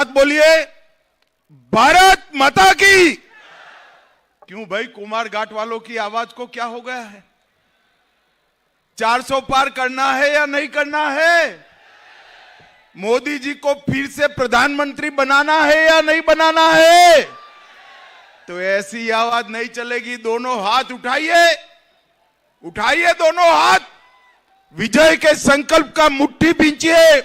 साथ बोलिए भारत माता की। क्यों भाई, कुमार घाट वालों की आवाज को क्या हो गया है? 400 पार करना है या नहीं करना है? मोदी जी को फिर से प्रधानमंत्री बनाना है या नहीं बनाना है? तो ऐसी आवाज नहीं चलेगी। दोनों हाथ उठाइए, उठाइए दोनों हाथ, विजय के संकल्प का मुट्ठी भींचिए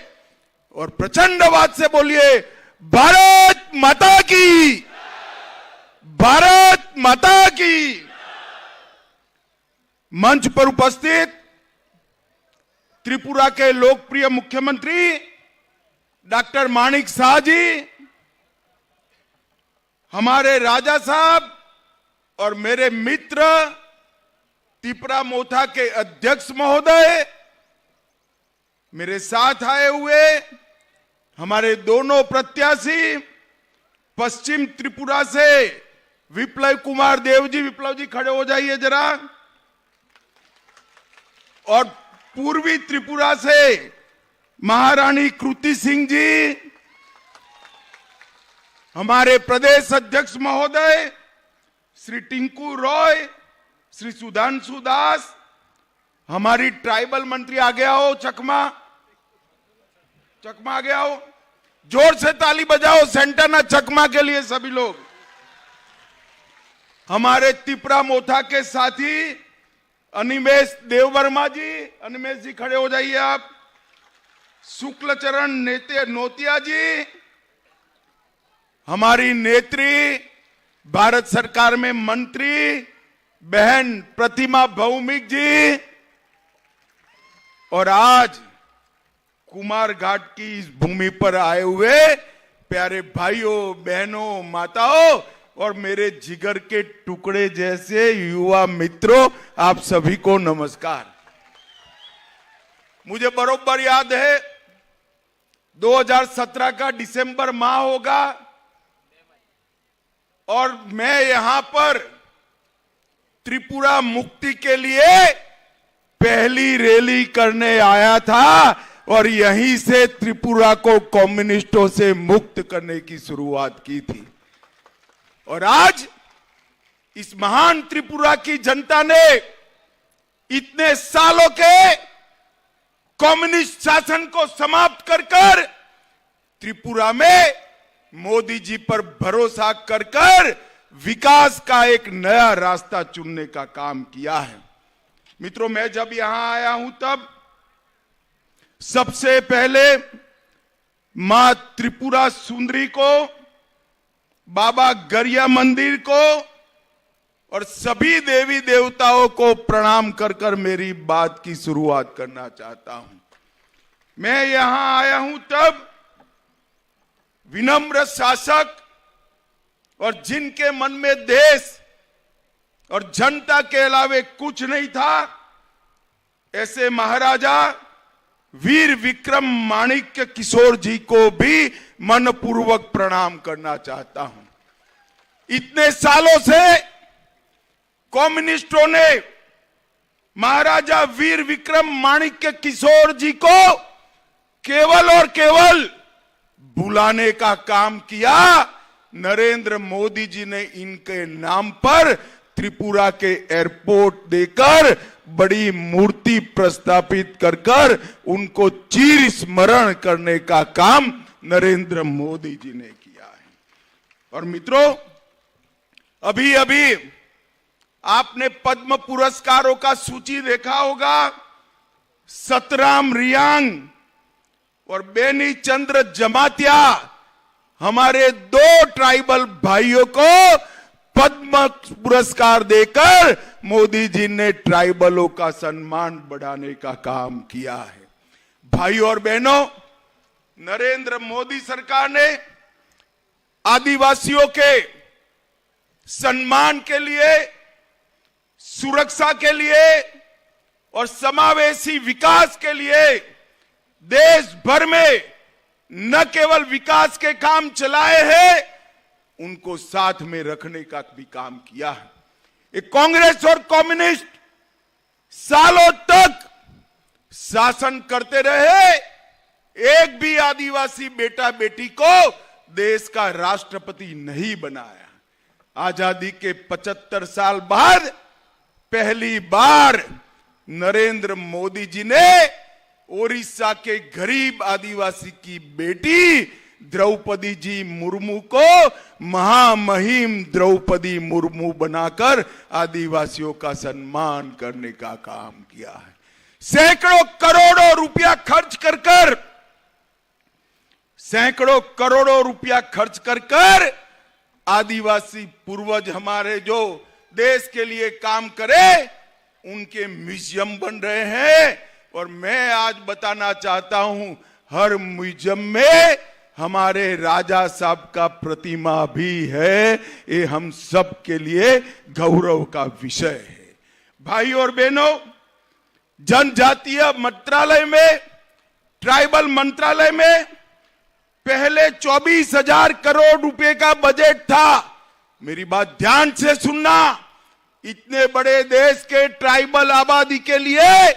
और प्रचंड आवाज से बोलिए भारत माता की, भारत माता की। मंच पर उपस्थित त्रिपुरा के लोकप्रिय मुख्यमंत्री डॉक्टर माणिक शाह जी, हमारे राजा साहब और मेरे मित्र त्रिपुरा मोथा के अध्यक्ष महोदय, मेरे साथ आए हुए हमारे दोनों प्रत्याशी, पश्चिम त्रिपुरा से विप्लव कुमार देव जी, विप्लव जी खड़े हो जाइए जरा, और पूर्वी त्रिपुरा से महारानी कृति सिंह जी, हमारे प्रदेश अध्यक्ष महोदय श्री टिंकू रॉय, श्री सुधांशु दास, हमारी ट्राइबल मंत्री आगे आओ, चकमा आगे आओ, जोर से ताली बजाओ सेंटाना चकमा के लिए सभी लोग। हमारे त्रिपुरा मोथा के साथी अनिमेश देववर्मा जी, अनिमेश जी खड़े हो जाइए आप, शुक्लचरण नोतिया जी, हमारी नेत्री भारत सरकार में मंत्री बहन प्रतिमा भौमिक जी, और आज कुमार घाट की इस भूमि पर आए हुए प्यारे भाइयों बहनों माताओं और मेरे जिगर के टुकड़े जैसे युवा मित्रों, आप सभी को नमस्कार। मुझे बरोबर याद है 2017 का दिसंबर माह होगा और मैं यहां पर त्रिपुरा मुक्ति के लिए पहली रैली करने आया था और यहीं से त्रिपुरा को कम्युनिस्टों से मुक्त करने की शुरुआत की थी। और आज इस महान त्रिपुरा की जनता ने इतने सालों के कम्युनिस्ट शासन को समाप्त कर त्रिपुरा में मोदी जी पर भरोसा कर विकास का एक नया रास्ता चुनने का काम किया है। मित्रों, मैं जब यहां आया हूं तब सबसे पहले मां त्रिपुरा सुंदरी को, बाबा गरिया मंदिर को और सभी देवी देवताओं को प्रणाम कर मेरी बात की शुरुआत करना चाहता हूं। मैं यहां आया हूं तब विनम्र शासक और जिनके मन में देश और जनता के अलावे कुछ नहीं था, ऐसे महाराजा वीर विक्रम माणिक्य किशोर जी को भी मनपूर्वक प्रणाम करना चाहता हूं। इतने सालों से कम्युनिस्टों ने महाराजा वीर विक्रम माणिक्य किशोर जी को केवल और केवल बुलाने का काम किया। नरेंद्र मोदी जी ने इनके नाम पर त्रिपुरा के एयरपोर्ट देकर बड़ी मूर्ति प्रस्थापित कर उनको चिर स्मरण करने का काम नरेंद्र मोदी जी ने किया है। और मित्रों, अभी अभी आपने पद्म पुरस्कारों का सूची देखा होगा। सतराम रियांग और बेनी चंद्र जमातिया, हमारे 2 ट्राइबल भाइयों को पद्म पुरस्कार देकर मोदी जी ने ट्राइबलों का सम्मान बढ़ाने का काम किया है। भाइयों और बहनों, नरेंद्र मोदी सरकार ने आदिवासियों के सम्मान के लिए, सुरक्षा के लिए और समावेशी विकास के लिए देश भर में न केवल विकास के काम चलाए हैं, उनको साथ में रखने का भी काम किया है। एक कांग्रेस और कम्युनिस्ट सालों तक शासन करते रहे, एक भी आदिवासी बेटा बेटी को देश का राष्ट्रपति नहीं बनाया। आजादी के 75 साल बाद पहली बार नरेंद्र मोदी जी ने ओडिशा के गरीब आदिवासी की बेटी द्रौपदी जी मुर्मू को महामहिम द्रौपदी मुर्मू बनाकर आदिवासियों का सम्मान करने का काम किया है। सैकड़ों करोड़ों रुपया खर्च कर सैकड़ों करोड़ों रुपया खर्च कर आदिवासी पूर्वज हमारे जो देश के लिए काम करे उनके म्यूजियम बन रहे हैं। और मैं आज बताना चाहता हूं, हर म्यूजियम में हमारे राजा साहब का प्रतिमा भी है। ये हम सब के लिए गौरव का विषय है। भाई और बहनों, जनजातीय मंत्रालय में, ट्राइबल मंत्रालय में पहले 24,000 करोड़ रुपए का बजट था। मेरी बात ध्यान से सुनना, इतने बड़े देश के ट्राइबल आबादी के लिए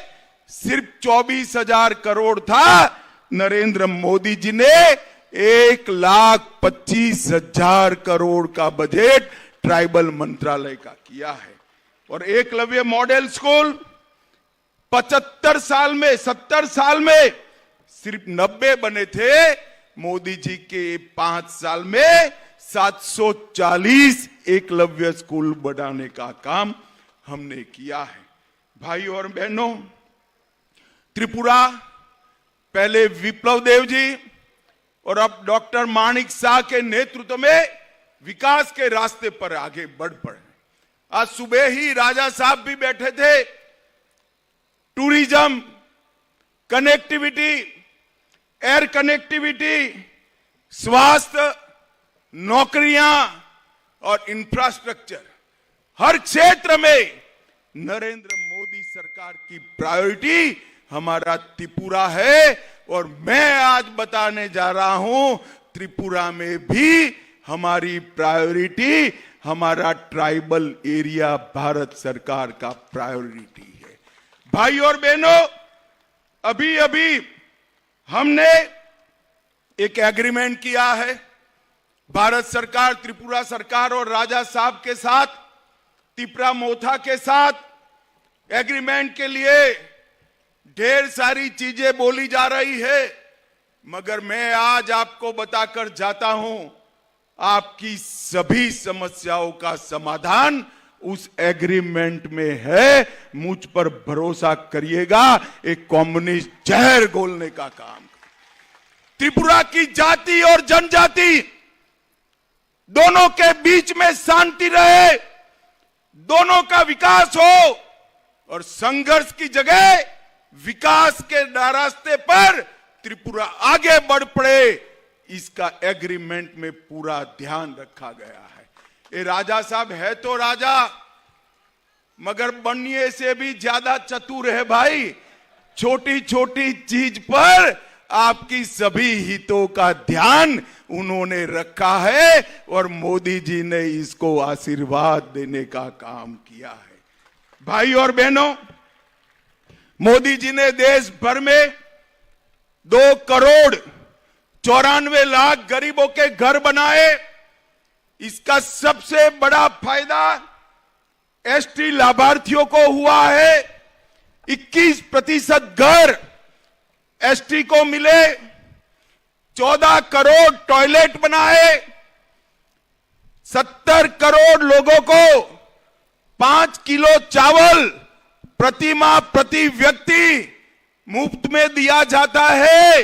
सिर्फ 24,000 करोड़ था। नरेंद्र मोदी जी ने 1,25,000 करोड़ का बजट ट्राइबल मंत्रालय का किया है। और एकलव्य मॉडल स्कूल 75 साल में, 70 साल में सिर्फ 90 बने थे। मोदी जी के 5 साल में 740 एकलव्य स्कूल बनाने का काम हमने किया है। भाई और बहनों, त्रिपुरा पहले विप्लव देव जी और अब डॉक्टर माणिक शाह के नेतृत्व में विकास के रास्ते पर आगे बढ़ पड़े। आज सुबह ही राजा साहब भी बैठे थे। टूरिज्म, कनेक्टिविटी, एयर कनेक्टिविटी, स्वास्थ्य, नौकरियां और इंफ्रास्ट्रक्चर, हर क्षेत्र में नरेंद्र मोदी सरकार की प्रायोरिटी हमारा त्रिपुरा है। और मैं आज बताने जा रहा हूं, त्रिपुरा में भी हमारी प्रायोरिटी हमारा ट्राइबल एरिया भारत सरकार का प्रायोरिटी है। भाई और बहनों, अभी अभी हमने एक एग्रीमेंट किया है भारत सरकार, त्रिपुरा सरकार और राजा साहब के साथ, तिपरा मोथा के साथ। एग्रीमेंट के लिए ढेर सारी चीजें बोली जा रही है, मगर मैं आज आपको बताकर जाता हूं, आपकी सभी समस्याओं का समाधान उस एग्रीमेंट में है। मुझ पर भरोसा करिएगा, एक कम्युनिस्ट जहर घोलने का काम। त्रिपुरा की जाति और जनजाति दोनों के बीच में शांति रहे, दोनों का विकास हो और संघर्ष की जगह विकास के रास्ते पर त्रिपुरा आगे बढ़ पड़े, इसका एग्रीमेंट में पूरा ध्यान रखा गया है। ये राजा साहब है तो राजा, मगर बनने से भी ज्यादा चतुर है भाई। छोटी छोटी चीज पर आपकी सभी हितों का ध्यान उन्होंने रखा है और मोदी जी ने इसको आशीर्वाद देने का काम किया है। भाई और बहनों, मोदी जी ने देश भर में 2,94,00,000 गरीबों के घर बनाए। इसका सबसे बड़ा फायदा एसटी लाभार्थियों को हुआ है। 21% घर एसटी को मिले, 14 करोड़ टॉयलेट बनाए, 70 करोड़ लोगों को 5 किलो चावल प्रति माह प्रति व्यक्ति मुफ्त में दिया जाता है।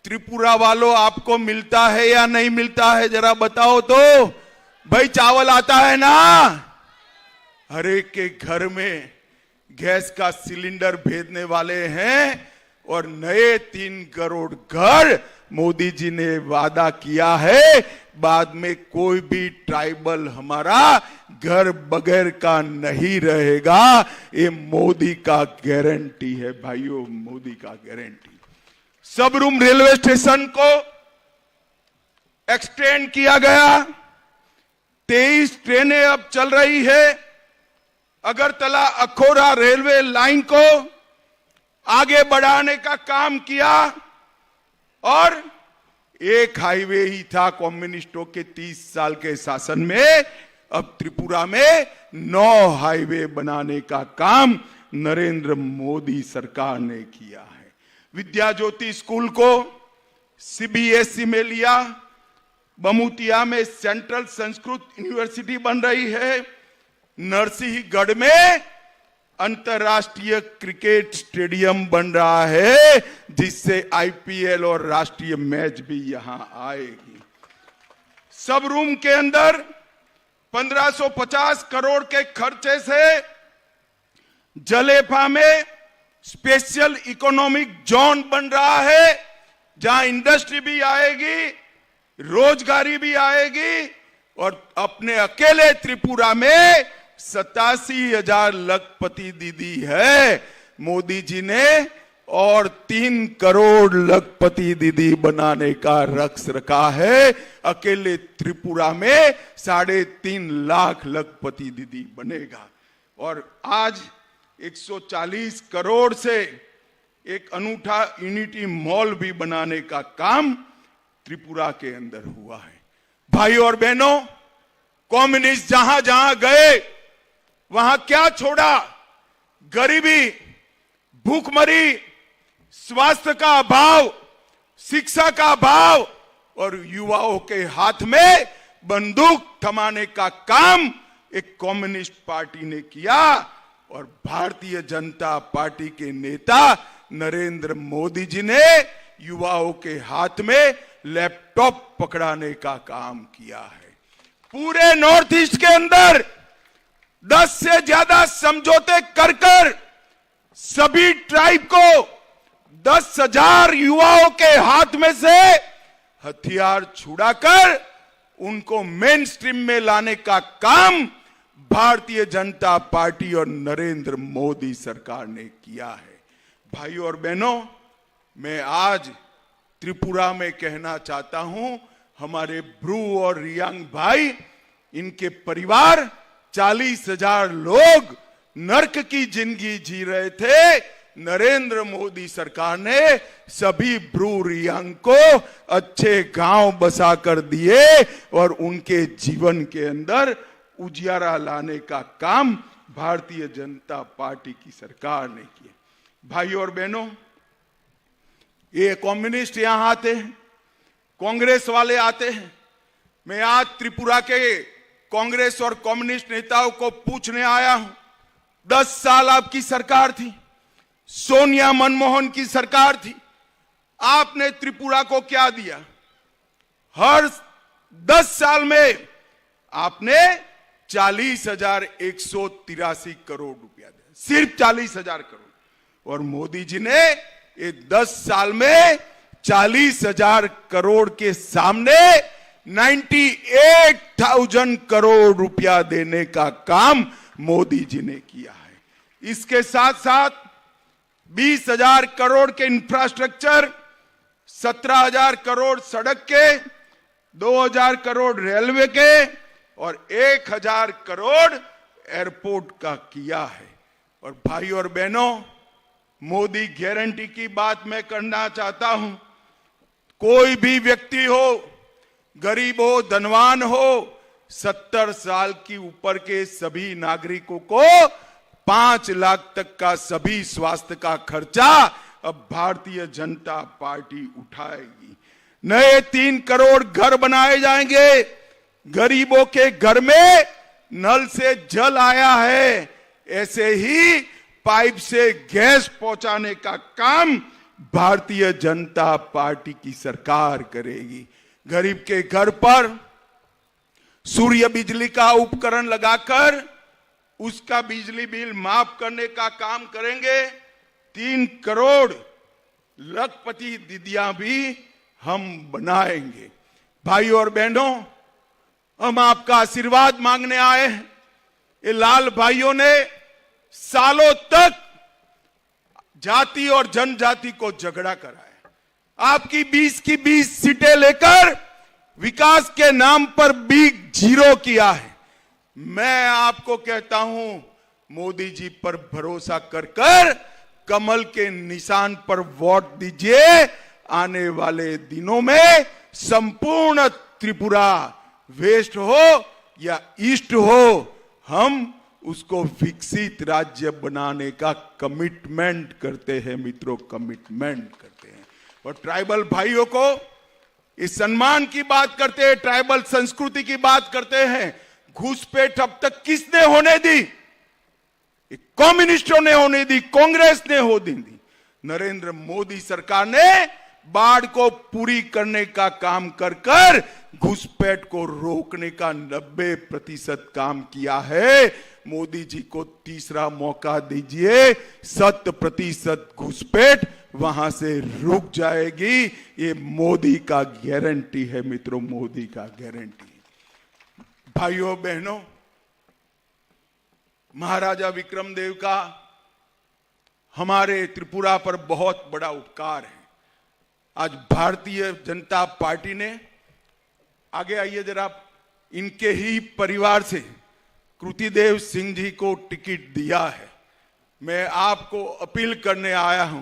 त्रिपुरा वालों, आपको मिलता है या नहीं मिलता है, जरा बताओ तो। भाई चावल आता है ना? हर एक के घर में गैस का सिलेंडर भेजने वाले हैं और नए 3 करोड़ घर मोदी जी ने वादा किया है। बाद में कोई भी ट्राइबल हमारा घर बगैर का नहीं रहेगा। ये मोदी का गारंटी है भाइयों, मोदी का गारंटी। सबरूम रेलवे स्टेशन को एक्सटेंड किया गया। 23 ट्रेनें अब चल रही है। अगरतला अखौरा रेलवे लाइन को आगे बढ़ाने का काम किया और एक हाईवे ही था कम्युनिस्टों के 30 साल के शासन में। अब त्रिपुरा में 9 हाईवे बनाने का काम नरेंद्र मोदी सरकार ने किया है। विद्या ज्योति स्कूल को सीबीएसई में लिया। बमुतिया में सेंट्रल संस्कृत यूनिवर्सिटी बन रही है। नरसिंहगढ़ में अंतरराष्ट्रीय क्रिकेट स्टेडियम बन रहा है, जिससे आईपीएल और राष्ट्रीय मैच भी यहां आएगी। सब रूम के अंदर 1550 करोड़ के खर्चे से जलेफा में स्पेशल इकोनॉमिक जोन बन रहा है, जहां इंडस्ट्री भी आएगी, रोजगारी भी आएगी। और अपने अकेले त्रिपुरा में 87,000 लखपति दीदी है मोदी जी ने, और 3 करोड़ लखपति दीदी बनाने का लक्ष्य रखा है। अकेले त्रिपुरा में 3.5 लाख लखपति दीदी बनेगा। और आज 140 करोड़ से एक अनूठा यूनिटी मॉल भी बनाने का काम त्रिपुरा के अंदर हुआ है। भाई और बहनों, कम्युनिस्ट जहां जहां गए वहां क्या छोड़ा? गरीबी, भूखमरी, स्वास्थ्य का अभाव, शिक्षा का अभाव, और युवाओं के हाथ में बंदूक थमाने का काम एक कम्युनिस्ट पार्टी ने किया। और भारतीय जनता पार्टी के नेता नरेंद्र मोदी जी ने युवाओं के हाथ में लैपटॉप पकड़ाने का काम किया है। पूरे नॉर्थ ईस्ट के अंदर 10 से ज्यादा समझौते कर कर सभी ट्राइब को 10,000 युवाओं के हाथ में से हथियार छुड़ाकर उनको मेन स्ट्रीम में लाने का काम भारतीय जनता पार्टी और नरेंद्र मोदी सरकार ने किया है। भाइयों और बहनों, मैं आज त्रिपुरा में कहना चाहता हूं, हमारे ब्रू और रियांग भाई, इनके परिवार 40,000 लोग नर्क की जिंदगी जी रहे थे। नरेंद्र मोदी सरकार ने सभी ब्रू रियांग को अच्छे गांव बसा कर दिए और उनके जीवन के अंदर उजियारा लाने का काम भारतीय जनता पार्टी की सरकार ने किया। भाइयों और बहनों, ये कम्युनिस्ट यहां आते हैं, कांग्रेस वाले आते हैं। मैं आज त्रिपुरा के कांग्रेस और कम्युनिस्ट नेताओं को पूछने आया हूं। 10 साल आपकी सरकार थी, सोनिया मनमोहन की सरकार थी। आपने त्रिपुरा को क्या दिया? हर 10 साल में आपने 40,183 करोड़ रुपया दिया, सिर्फ 40,000 करोड़। और मोदी जी ने ये 10 साल में 40,000 करोड़ के सामने 98,000 करोड़ रुपया देने का काम मोदी जी ने किया है। इसके साथ साथ 20,000 करोड़ के इंफ्रास्ट्रक्चर, 17,000 करोड़ सड़क के, 2,000 करोड़ रेलवे के और 1,000 करोड़ एयरपोर्ट का किया है। और भाई और बहनों, मोदी गारंटी की बात मैं करना चाहता हूं। कोई भी व्यक्ति हो, गरीब हो, धनवान हो, 70 साल की ऊपर के सभी नागरिकों को 5 लाख तक का सभी स्वास्थ्य का खर्चा अब भारतीय जनता पार्टी उठाएगी। नए 3 करोड़ घर बनाए जाएंगे। गरीबों के घर में नल से जल आया है, ऐसे ही पाइप से गैस पहुंचाने का काम भारतीय जनता पार्टी की सरकार करेगी। गरीब के घर पर सूर्य बिजली का उपकरण लगाकर उसका बिजली बिल माफ करने का काम करेंगे। 3 करोड़ लखपति दीदियां भी हम बनाएंगे। भाइयों और बहनों, हम आपका आशीर्वाद मांगने आए हैं। ये लाल भाइयों ने सालों तक जाति और जनजाति को झगड़ा कराया। आपकी 20 की 20 सीटें लेकर विकास के नाम पर बिग जीरो किया है। मैं आपको कहता हूं, मोदी जी पर भरोसा कर कर कमल के निशान पर वोट दीजिए। आने वाले दिनों में संपूर्ण त्रिपुरा, वेस्ट हो या ईस्ट हो, हम उसको विकसित राज्य बनाने का कमिटमेंट करते हैं मित्रों, कमिटमेंट करते हैं। और ट्राइबल भाइयों को इस सम्मान की बात करते हैं, ट्राइबल संस्कृति की बात करते हैं। घुसपैठ अब तक किसने होने दी? कम्युनिस्टों ने होने दी, कांग्रेस ने होने दी। नरेंद्र मोदी सरकार ने बाढ़ को पूरी करने का काम कर कर घुसपैठ को रोकने का 90% काम किया है। मोदी जी को तीसरा मौका दीजिए, 100% घुसपैठ वहां से रुक जाएगी। ये मोदी का गारंटी है मित्रों, मोदी का गारंटी। भाइयों बहनों, महाराजा विक्रमदेव का हमारे त्रिपुरा पर बहुत बड़ा उपकार है। आज भारतीय जनता पार्टी ने, आगे आइए जरा, इनके ही परिवार से कृतिदेव सिंह जी को टिकट दिया है। मैं आपको अपील करने आया हूं,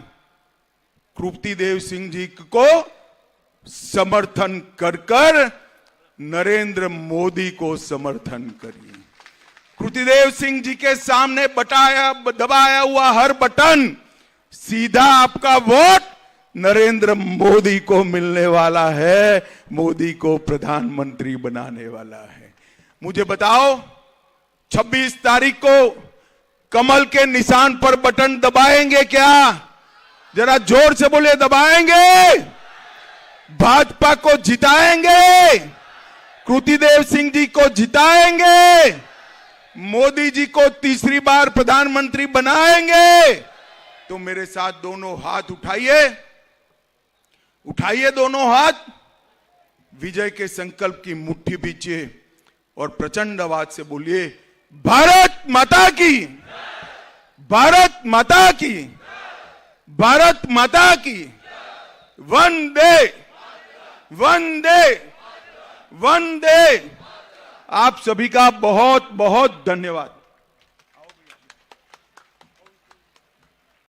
कृतिदेव सिंह जी को समर्थन कर कर नरेंद्र मोदी को समर्थन करिए। कृतिदेव सिंह जी के सामने दबाया हुआ हर बटन सीधा आपका वोट नरेंद्र मोदी को मिलने वाला है, मोदी को प्रधानमंत्री बनाने वाला है। मुझे बताओ, 26 तारीख को कमल के निशान पर बटन दबाएंगे क्या? जरा जोर से बोले, दबाएंगे? भाजपा को जिताएंगे? कृतिदेव सिंह जी को जिताएंगे? मोदी जी को तीसरी बार प्रधानमंत्री बनाएंगे? तो मेरे साथ दोनों हाथ उठाइए, उठाइए दोनों हाथ, विजय के संकल्प की मुट्ठी बीचिए और प्रचंड आवाज से बोलिए, भारत माता की, भारत माता की, भारत माता की, वंदे वंदे वंदे। आप सभी का बहुत बहुत धन्यवाद।